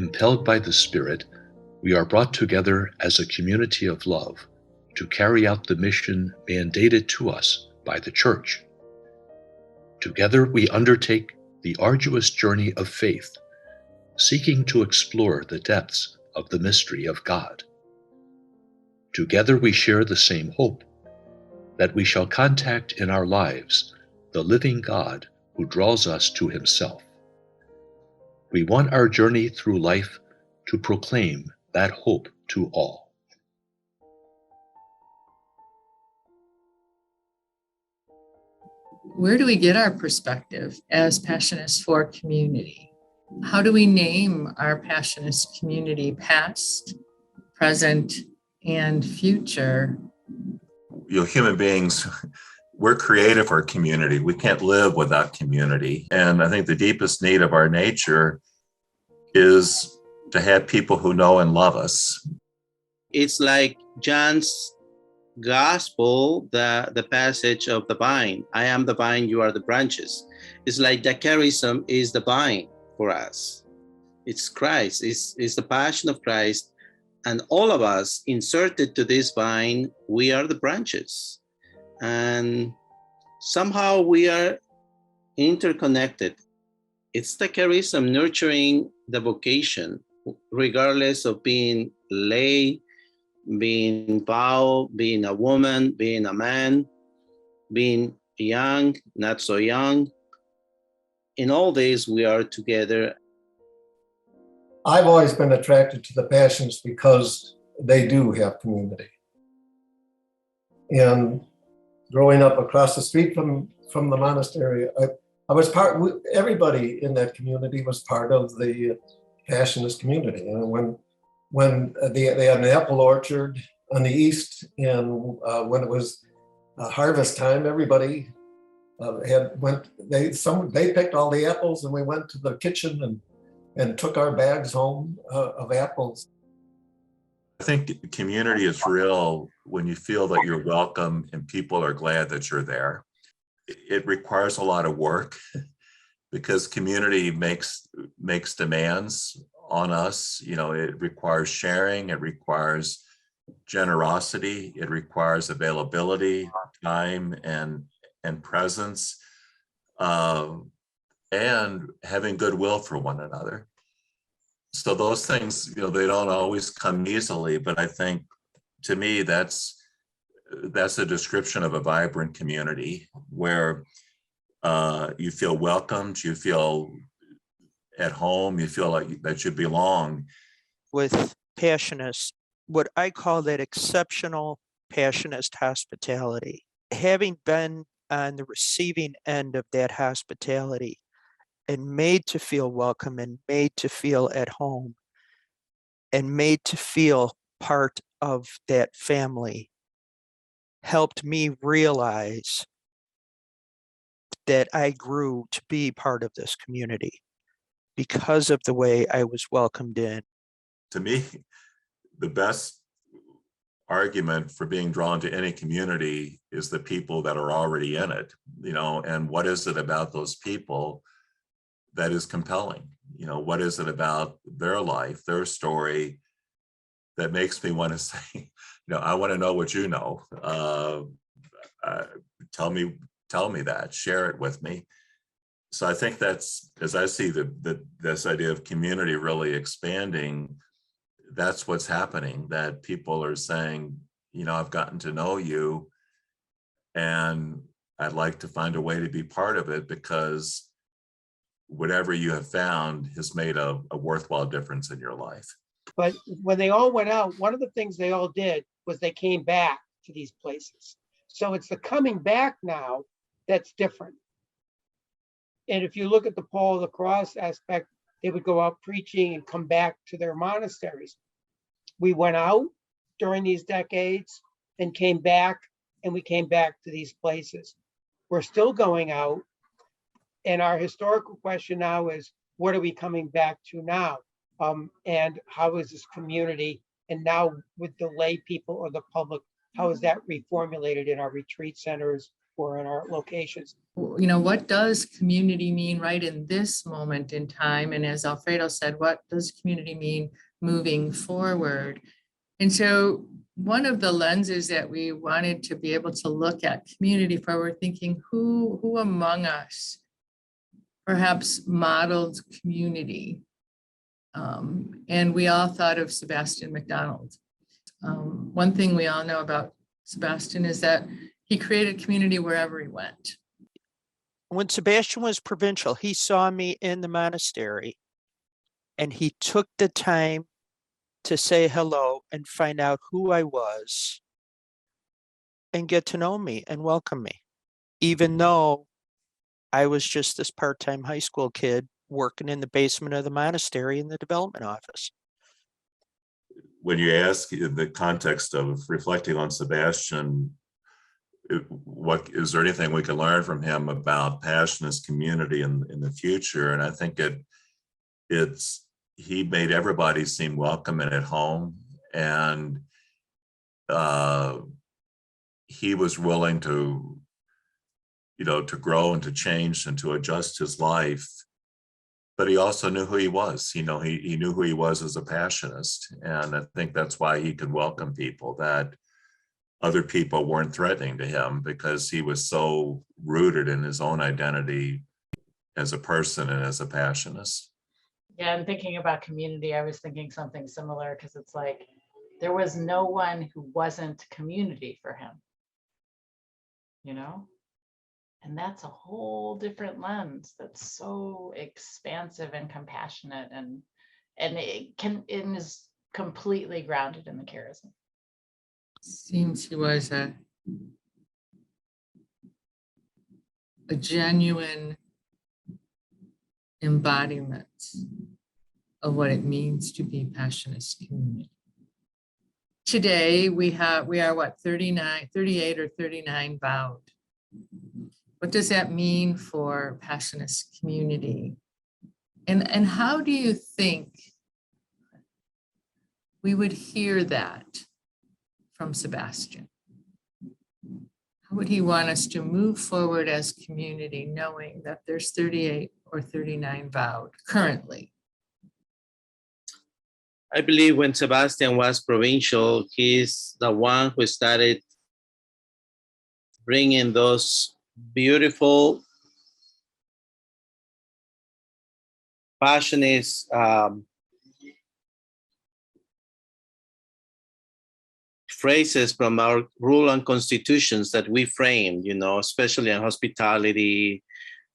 Impelled by the Spirit, we are brought together as a community of love to carry out the mission mandated to us by the Church. Together we undertake the arduous journey of faith, seeking to explore the depths of the mystery of God. Together we share the same hope, that we shall contact in our lives the living God who draws us to Himself. We want our journey through life to proclaim that hope to all. Where do we get our perspective as Passionists for community? How do we name our Passionist community, past, present, and future? Human beings, we're created for community. We can't live without community. And I think the deepest need of our nature is to have people who know and love us. It's like John's gospel, the passage of the vine. I am the vine, you are the branches. It's like the charism is the vine for us. It's Christ, it's the passion of Christ. And all of us inserted to this vine, we are the branches. And somehow we are interconnected. It's the charism nurturing the vocation, regardless of being lay, being vow, being a woman, being a man, being young, not so young. In all this, we are together. I've always been attracted to the Passionists because they do have community. And growing up across the street from the monastery, I was everybody in that community was part of the Passionist community. And when they had an apple orchard on the east, and when it was harvest time, everybody they picked all the apples, and we went to the kitchen and took our bags home of apples. I think community is real when you feel that you're welcome and people are glad that you're there. It requires a lot of work because community makes demands on us. It requires sharing, it requires generosity, it requires availability, time, and presence, and having goodwill for one another. So those things, they don't always come easily, but I think, to me, that's a description of a vibrant community where you feel welcomed, you feel at home, you feel like that you belong. With Passionists, what I call that exceptional Passionist hospitality. Having been on the receiving end of that hospitality and made to feel welcome and made to feel at home and made to feel part of that family helped me realize that I grew to be part of this community because of the way I was welcomed in. To me, the best argument for being drawn to any community is the people that are already in it, and what is it about those people that is compelling? What is it about their life, their story that makes me want to say, I want to know what you know. Tell me that, share it with me. So I think that's, as I see this idea of community really expanding, that's what's happening, that people are saying, I've gotten to know you and I'd like to find a way to be part of it because whatever you have found has made a worthwhile difference in your life. But when they all went out, one of the things they all did was they came back to these places. So it's the coming back now that's different. And if you look at the Paul of the Cross aspect, they would go out preaching and come back to their monasteries. We went out during these decades and came back, and we came back to these places. We're still going out. And our historical question now is, what are we coming back to now? And how is this community, and now with the lay people or the public, how is that reformulated in our retreat centers for in our locations. What does community mean right in this moment in time? And as Alfredo said, what does community mean moving forward? And so one of the lenses that we wanted to be able to look at community for, we're thinking who among us perhaps modeled community. And we all thought of Sebastian McDonald. One thing we all know about Sebastian is that he created community wherever he went. When Sebastian was provincial, he saw me in the monastery and he took the time to say hello and find out who I was and get to know me and welcome me, even though I was just this part-time high school kid working in the basement of the monastery in the development office. When you ask in the context of reflecting on Sebastian, what is there anything we can learn from him about Passionist community in the future? And I think he made everybody seem welcome and at home, and he was willing to grow and to change and to adjust his life. But he also knew who he was. He knew who he was as a Passionist, and I think that's why he could welcome people that other people weren't threatening to him, because he was so rooted in his own identity as a person and as a Passionist. Yeah, and thinking about community, I was thinking something similar, because it's like there was no one who wasn't community for him, and that's a whole different lens that's so expansive and compassionate, and it is completely grounded in the charism. Seems he was a genuine embodiment of what it means to be Passionist community. Today we are what, 38 or 39 vowed. What does that mean for Passionist community? And how do you think we would hear that from Sebastian? How would he want us to move forward as community, knowing that there's 38 or 39 vowed currently? I believe when Sebastian was provincial, he's the one who started bringing those beautiful Passionist phrases from our rule and constitutions that we framed, especially in hospitality,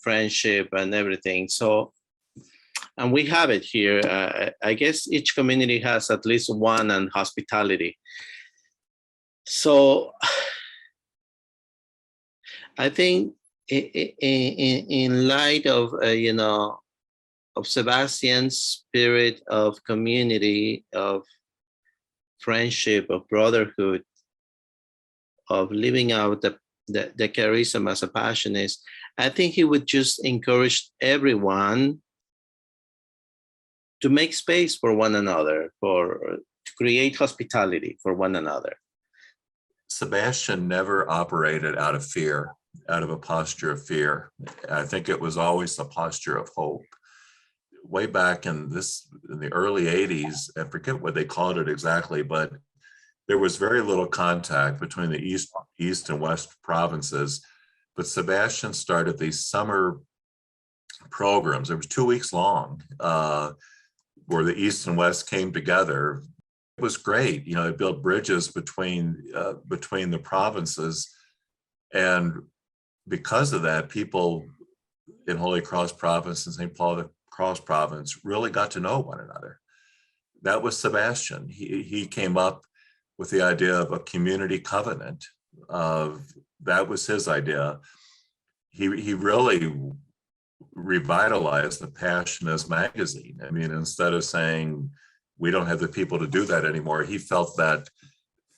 friendship, and everything. So, and we have it here. I guess each community has at least one on hospitality. So I think in light of, of Sebastian's spirit of community, of friendship, of brotherhood, of living out the charism as a Passionist, I think he would just encourage everyone to make space for one another, to create hospitality for one another. Sebastian never operated out of fear, out of a posture of fear. I think it was always a posture of hope. Way back in the early 80s, I forget what they called it exactly, but there was very little contact between the East and West provinces. But Sebastian started these summer programs. It was 2 weeks long, where the East and West came together. It was great. It built bridges between the provinces, and because of that, people in Holy Cross Province and St. Paul the Cross Province really got to know one another. That was Sebastian. He came up with the idea of a community covenant. That was his idea. He really revitalized the Passionist magazine. I mean, instead of saying we don't have the people to do that anymore, he felt that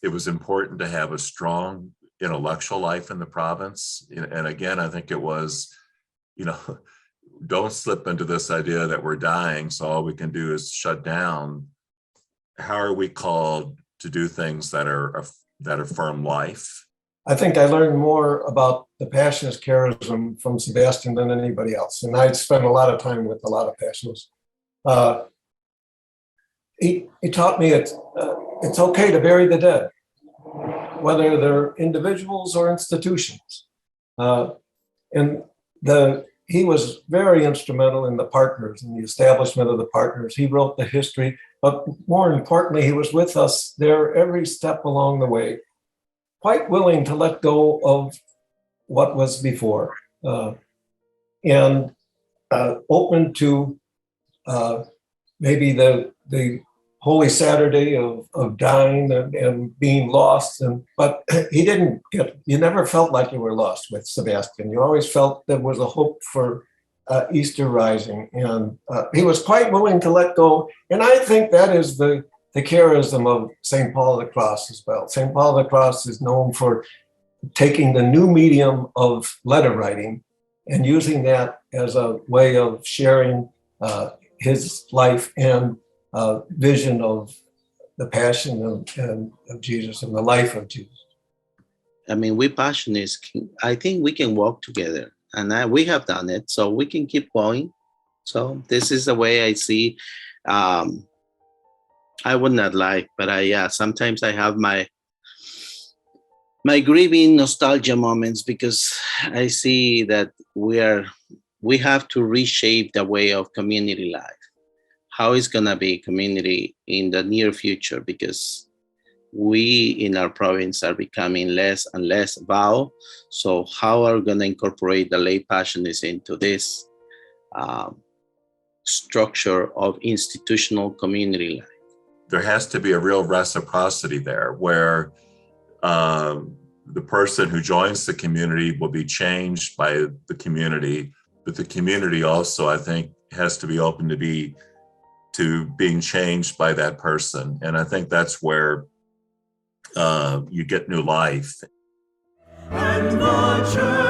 it was important to have a strong intellectual life in the province. And again, I think it was, don't slip into this idea that we're dying, so all we can do is shut down. How are we called to do things that are affirm life? I think I learned more about the Passionist charism from Sebastian than anybody else. And I'd spent a lot of time with a lot of Passionists. He taught me it's okay to bury the dead, whether they're individuals or institutions. And he was very instrumental in the partners, in the establishment of the partners. He wrote the history, but more importantly, he was with us there every step along the way, quite willing to let go of what was before, and open to maybe the Holy Saturday of dying and being lost. But you never felt like you were lost with Sebastian. You always felt there was a hope for Easter rising. And he was quite willing to let go. And I think that is the charism of St. Paul of the Cross as well. St. Paul of the Cross is known for taking the new medium of letter writing and using that as a way of sharing his life and vision of the passion of Jesus and the life of Jesus. I mean, we Passionists, I think we can walk together, and we have done it, so we can keep going. So this is the way I see. I would not lie, but sometimes I have my grieving nostalgia moments, because I see that we have to reshape the way of community life. How is gonna be community in the near future, because we in our province are becoming less and less vow. So how are we gonna incorporate the lay Passionists into this structure of institutional community life? There has to be a real reciprocity there, where the person who joins the community will be changed by the community, but the community also, I think, has to be open to being changed by that person. And I think that's where you get new life. And the church